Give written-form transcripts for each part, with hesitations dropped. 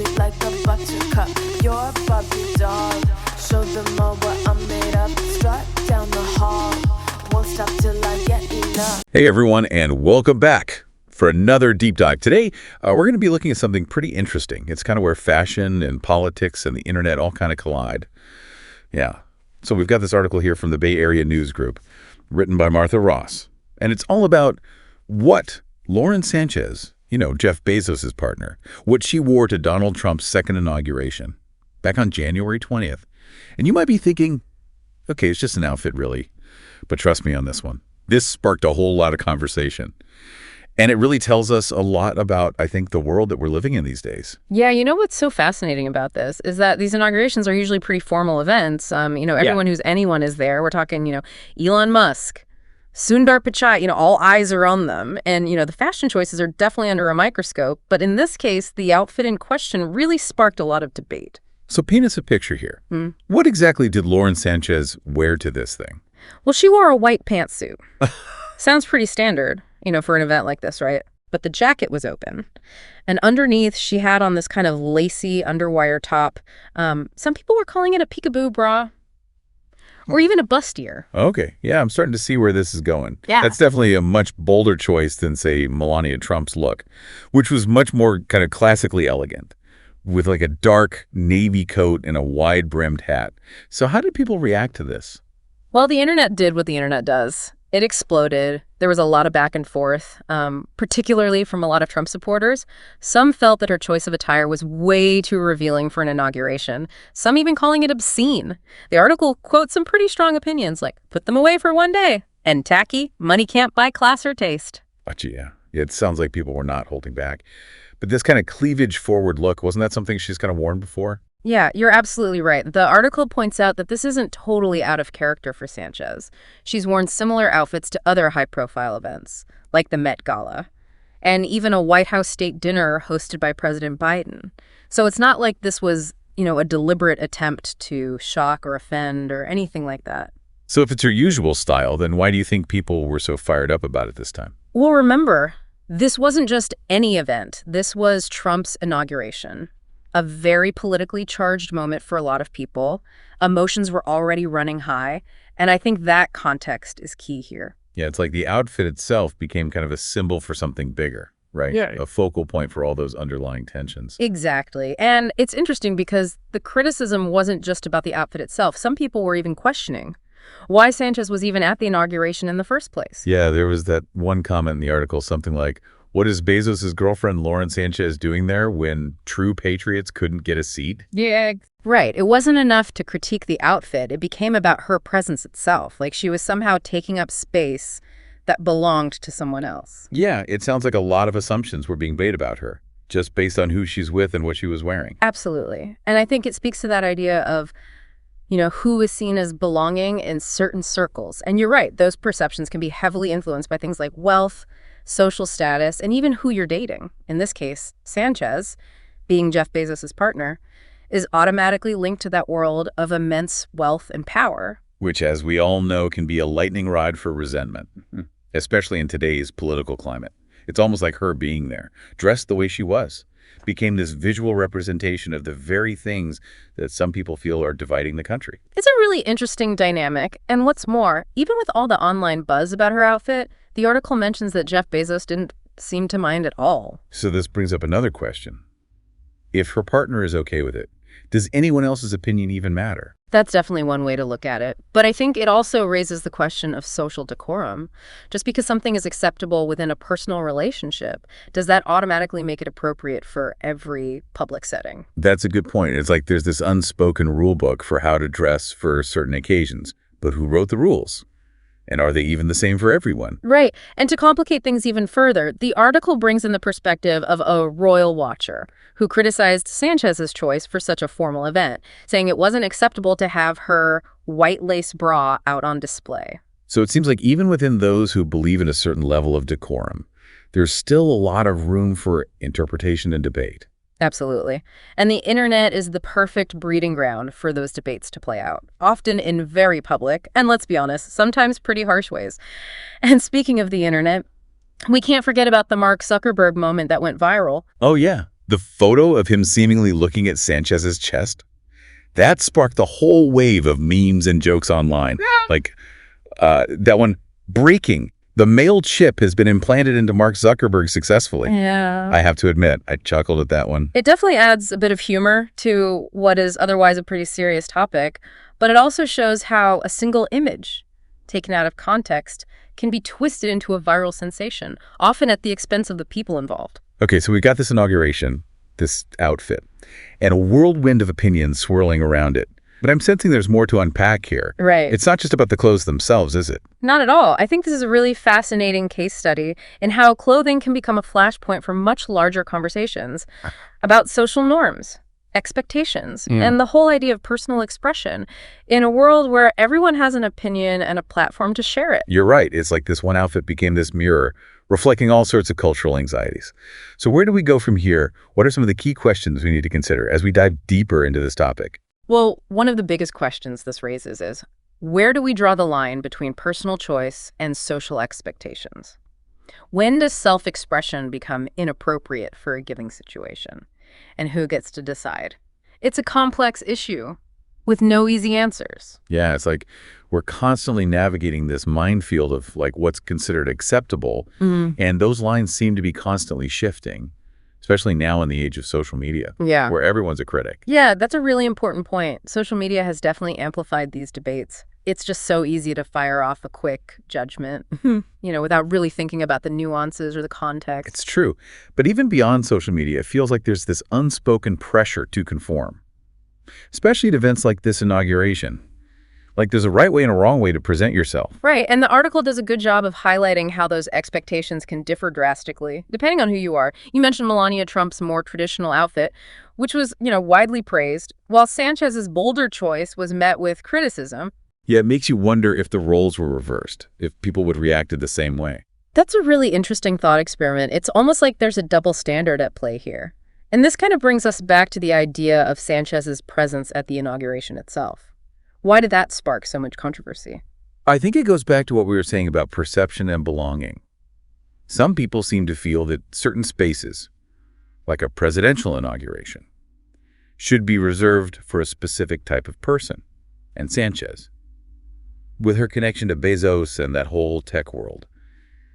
sweet like a buttercup. You're a Barbie doll. Show them all what I'm made of. Strut down the hall. Won't stop till I get enough. Hey everyone, and welcome back for another deep dive. Today, we're going to be looking at something pretty interesting. It's kind of where fashion and politics and the internet all kind of collide. Yeah. So we've got this article here from the Bay Area News Group, written by Martha Ross. And it's all about what Lauren Sánchez, Jeff Bezos' partner, what she wore to Donald Trump's second inauguration back on January 20th. And you might be thinking, okay, it's just an outfit, really. But trust me on this one. This sparked a whole lot of conversation. And it really tells us a lot about, I think, the world that we're living in these days. Yeah, what's so fascinating about this is that these inaugurations are usually pretty formal events. Everyone who's anyone is there. We're talking, Elon Musk, Sundar Pichai, all eyes are on them. And, the fashion choices are definitely under a microscope. But in this case, the outfit in question really sparked a lot of debate. So paint us a picture here. What exactly did Lauren Sánchez wear to this thing? Well, she wore a white pantsuit. Sounds pretty standard, for an event like this, right? But the jacket was open. And underneath, she had on this kind of lacy underwire top. Some people were calling it a peekaboo bra or even a bustier. Okay. Yeah, I'm starting to see where this is going. Yeah. That's definitely a much bolder choice than, say, Melania Trump's look, which was much more kind of classically elegant, with like a dark navy coat and a wide-brimmed hat. So how did people react to this? Well, the internet did what the internet does. It exploded. There was a lot of back and forth, particularly from a lot of Trump supporters. Some felt that her choice of attire was way too revealing for an inauguration, some even calling it obscene. The article quotes some pretty strong opinions like, put them away for one day, and tacky, money can't buy class or taste. Gotcha, yeah. It sounds like people were not holding back. But this kind of cleavage-forward look, wasn't that something she's kind of worn before? Yeah, you're absolutely right. The article points out that this isn't totally out of character for Sánchez. She's worn similar outfits to other high-profile events, like the Met Gala, and even a White House state dinner hosted by President Biden. So it's not like this was, a deliberate attempt to shock or offend or anything like that. So if it's her usual style, then why do you think people were so fired up about it this time? Well, remember, this wasn't just any event. This was Trump's inauguration. A very politically charged moment for a lot of people. Emotions were already running high, and I think that context is key here. Yeah, it's like the outfit itself became kind of a symbol for something bigger, right? Yeah. A focal point for all those underlying tensions. Exactly. And it's interesting because the criticism wasn't just about the outfit itself. Some people were even questioning why Sánchez was even at the inauguration in the first place. Yeah, there was that one comment in the article, something like, what is Bezos' girlfriend Lauren Sánchez doing there when true patriots couldn't get a seat? Yeah. Right. It wasn't enough to critique the outfit. It became about her presence itself. Like she was somehow taking up space that belonged to someone else. Yeah, it sounds like a lot of assumptions were being made about her, just based on who she's with and what she was wearing. Absolutely. And I think it speaks to that idea of, who is seen as belonging in certain circles. And you're right, those perceptions can be heavily influenced by things like wealth, social status, and even who you're dating. In this case, Sánchez, being Jeff Bezos' partner, is automatically linked to that world of immense wealth and power. Which, as we all know, can be a lightning rod for resentment, especially in today's political climate. It's almost like her being there, dressed the way she was, became this visual representation of the very things that some people feel are dividing the country. It's a really interesting dynamic. And what's more, even with all the online buzz about her outfit, the article mentions that Jeff Bezos didn't seem to mind at all. So this brings up another question. If her partner is okay with it, does anyone else's opinion even matter? That's definitely one way to look at it. But I think it also raises the question of social decorum. Just because something is acceptable within a personal relationship, does that automatically make it appropriate for every public setting? That's a good point. It's like there's this unspoken rule book for how to dress for certain occasions. But who wrote the rules? And are they even the same for everyone? Right. And to complicate things even further, the article brings in the perspective of a royal watcher who criticized Sánchez's choice for such a formal event, saying it wasn't acceptable to have her white lace bra out on display. So it seems like even within those who believe in a certain level of decorum, there's still a lot of room for interpretation and debate. Absolutely. And the internet is the perfect breeding ground for those debates to play out, often in very public, and let's be honest, sometimes pretty harsh ways. And speaking of the internet, we can't forget about the Mark Zuckerberg moment that went viral. Oh, yeah. The photo of him seemingly looking at Sanchez's chest, that sparked the whole wave of memes and jokes online. Like that one, breaking. The male chip has been implanted into Mark Zuckerberg successfully. Yeah. I have to admit, I chuckled at that one. It definitely adds a bit of humor to what is otherwise a pretty serious topic, but it also shows how a single image taken out of context can be twisted into a viral sensation, often at the expense of the people involved. Okay, so we got this inauguration, this outfit, and a whirlwind of opinions swirling around it. But I'm sensing there's more to unpack here. Right. It's not just about the clothes themselves, is it? Not at all. I think this is a really fascinating case study in how clothing can become a flashpoint for much larger conversations about social norms, expectations, and the whole idea of personal expression in a world where everyone has an opinion and a platform to share it. You're right. It's like this one outfit became this mirror, reflecting all sorts of cultural anxieties. So where do we go from here? What are some of the key questions we need to consider as we dive deeper into this topic? Well, one of the biggest questions this raises is, where do we draw the line between personal choice and social expectations? When does self-expression become inappropriate for a given situation? And who gets to decide? It's a complex issue with no easy answers. Yeah, it's like we're constantly navigating this minefield of like what's considered acceptable, and those lines seem to be constantly shifting, especially now in the age of social media, where everyone's a critic. Yeah, that's a really important point. Social media has definitely amplified these debates. It's just so easy to fire off a quick judgment, without really thinking about the nuances or the context. It's true. But even beyond social media, it feels like there's this unspoken pressure to conform, especially at events like this inauguration. Like there's a right way and a wrong way to present yourself. Right, and the article does a good job of highlighting how those expectations can differ drastically, depending on who you are. You mentioned Melania Trump's more traditional outfit, which was, widely praised, while Sanchez's bolder choice was met with criticism. Yeah, it makes you wonder if the roles were reversed, if people would react the same way. That's a really interesting thought experiment. It's almost like there's a double standard at play here. And this kind of brings us back to the idea of Sanchez's presence at the inauguration itself. Why did that spark so much controversy? I think it goes back to what we were saying about perception and belonging. Some people seem to feel that certain spaces, like a presidential inauguration, should be reserved for a specific type of person. And Sánchez, with her connection to Bezos and that whole tech world,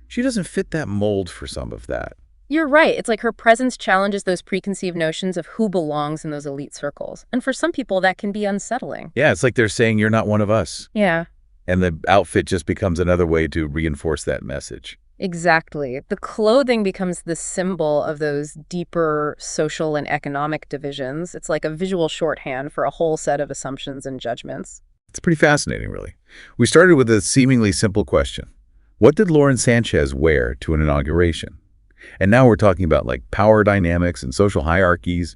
she doesn't fit that mold for some of that. You're right. It's like her presence challenges those preconceived notions of who belongs in those elite circles. And for some people, that can be unsettling. Yeah, it's like they're saying you're not one of us. Yeah. And the outfit just becomes another way to reinforce that message. Exactly. The clothing becomes the symbol of those deeper social and economic divisions. It's like a visual shorthand for a whole set of assumptions and judgments. It's pretty fascinating, really. We started with a seemingly simple question. What did Lauren Sánchez wear to an inauguration? And now we're talking about like power dynamics and social hierarchies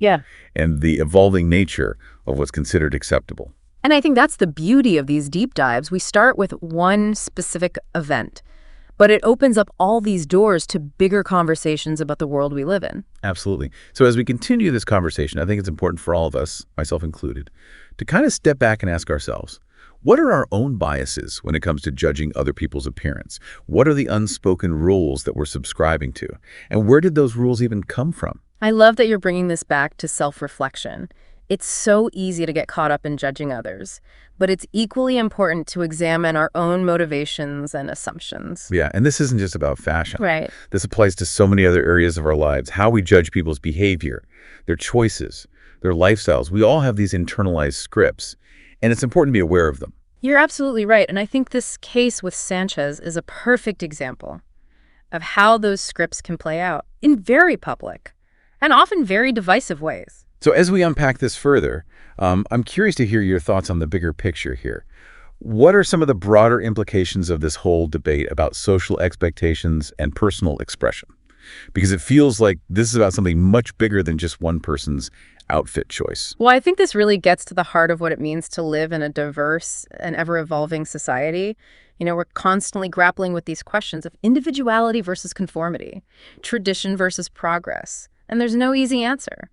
and the evolving nature of what's considered acceptable. And I think that's the beauty of these deep dives. We start with one specific event, but it opens up all these doors to bigger conversations about the world we live in. Absolutely. So as we continue this conversation, I think it's important for all of us, myself included, to kind of step back and ask ourselves, what are our own biases when it comes to judging other people's appearance? What are the unspoken rules that we're subscribing to? And where did those rules even come from? I love that you're bringing this back to self-reflection. It's so easy to get caught up in judging others, but it's equally important to examine our own motivations and assumptions. Yeah, and this isn't just about fashion. Right. This applies to so many other areas of our lives, how we judge people's behavior, their choices, their lifestyles. We all have these internalized scripts, and it's important to be aware of them. You're absolutely right, and I think this case with Sánchez is a perfect example of how those scripts can play out in very public and often very divisive ways. So as we unpack this further, I'm curious to hear your thoughts on the bigger picture here. What are some of the broader implications of this whole debate about social expectations and personal expression? Because it feels like this is about something much bigger than just one person's outfit choice. Well, I think this really gets to the heart of what it means to live in a diverse and ever-evolving society. We're constantly grappling with these questions of individuality versus conformity, tradition versus progress, and there's no easy answer.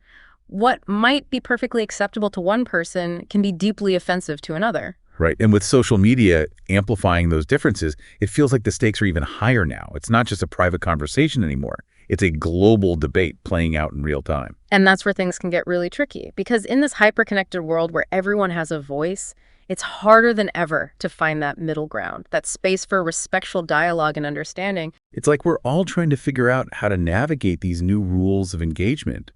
What might be perfectly acceptable to one person can be deeply offensive to another. Right. And with social media amplifying those differences, it feels like the stakes are even higher now. It's not just a private conversation anymore. It's a global debate playing out in real time. And that's where things can get really tricky, because in this hyper-connected world where everyone has a voice, it's harder than ever to find that middle ground, that space for respectful dialogue and understanding. It's like we're all trying to figure out how to navigate these new rules of engagement.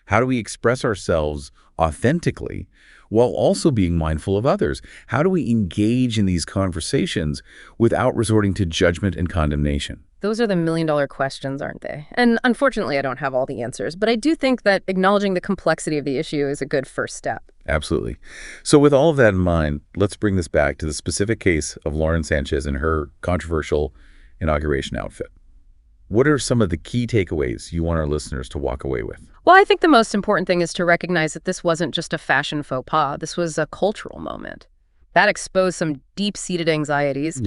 How do we express ourselves authentically while also being mindful of others? How do we engage in these conversations without resorting to judgment and condemnation? Those are the million-dollar questions, aren't they? And unfortunately, I don't have all the answers, but I do think that acknowledging the complexity of the issue is a good first step. Absolutely. So with all of that in mind, let's bring this back to the specific case of Lauren Sánchez and her controversial inauguration outfit. What are some of the key takeaways you want our listeners to walk away with? Well, I think the most important thing is to recognize that this wasn't just a fashion faux pas. This was a cultural moment. That exposed some deep-seated anxieties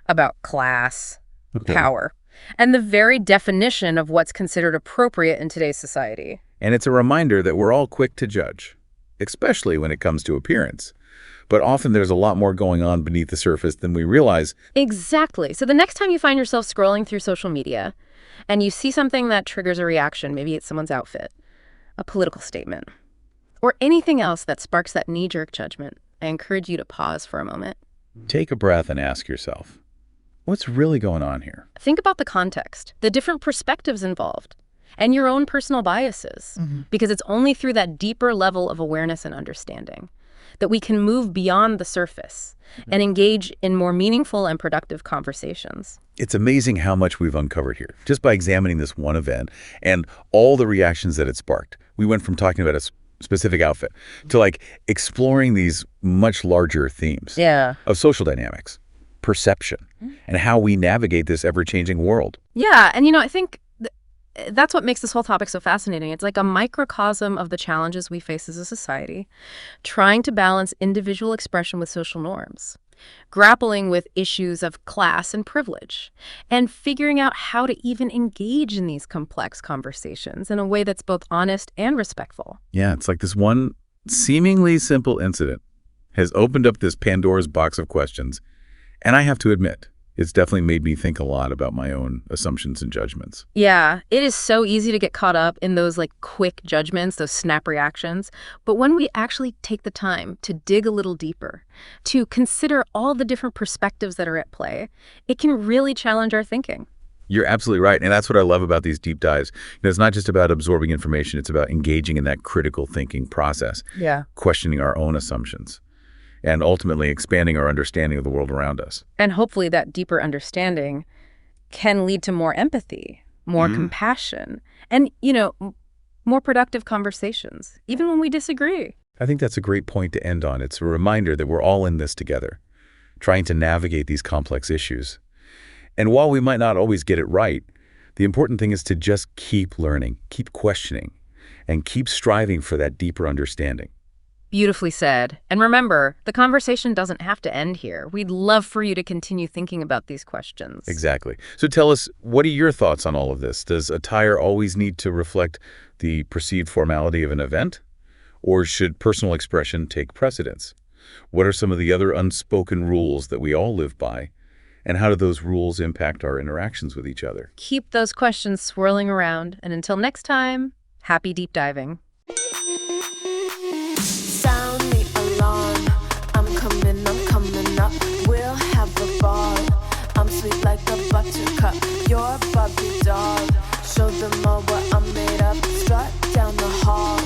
about class, power, and the very definition of what's considered appropriate in today's society. And it's a reminder that we're all quick to judge, especially when it comes to appearance. But often there's a lot more going on beneath the surface than we realize. Exactly. So the next time you find yourself scrolling through social media and you see something that triggers a reaction, maybe it's someone's outfit, a political statement, or anything else that sparks that knee-jerk judgment, I encourage you to pause for a moment. Take a breath and ask yourself, what's really going on here? Think about the context, the different perspectives involved, and your own personal biases, because it's only through that deeper level of awareness and understanding that we can move beyond the surface and engage in more meaningful and productive conversations. It's amazing how much we've uncovered here just by examining this one event and all the reactions that it sparked. We went from talking about a specific outfit to like exploring these much larger themes of social dynamics, perception, and how we navigate this ever-changing world. Yeah, and I think that's what makes this whole topic so fascinating. It's like a microcosm of the challenges we face as a society, trying to balance individual expression with social norms, grappling with issues of class and privilege, and figuring out how to even engage in these complex conversations in a way that's both honest and respectful. Yeah, it's like this one seemingly simple incident has opened up this Pandora's box of questions. And I have to admit, it's definitely made me think a lot about my own assumptions and judgments. Yeah, it is so easy to get caught up in those like quick judgments, those snap reactions. But when we actually take the time to dig a little deeper, to consider all the different perspectives that are at play, it can really challenge our thinking. You're absolutely right. And that's what I love about these deep dives. It's not just about absorbing information. It's about engaging in that critical thinking process, questioning our own assumptions, and ultimately expanding our understanding of the world around us. And hopefully that deeper understanding can lead to more empathy, more compassion, and, more productive conversations, even when we disagree. I think that's a great point to end on. It's a reminder that we're all in this together, trying to navigate these complex issues. And while we might not always get it right, the important thing is to just keep learning, keep questioning, and keep striving for that deeper understanding. Beautifully said. And remember, the conversation doesn't have to end here. We'd love for you to continue thinking about these questions. Exactly. So tell us, what are your thoughts on all of this? Does attire always need to reflect the perceived formality of an event? Or should personal expression take precedence? What are some of the other unspoken rules that we all live by? And how do those rules impact our interactions with each other? Keep those questions swirling around. And until next time, happy deep diving. Sound the alarm. I'm coming up. We'll have a ball. I'm sweet like a buttercup. You're a Barbie doll. Show them all what I'm made of. Strut down the hall.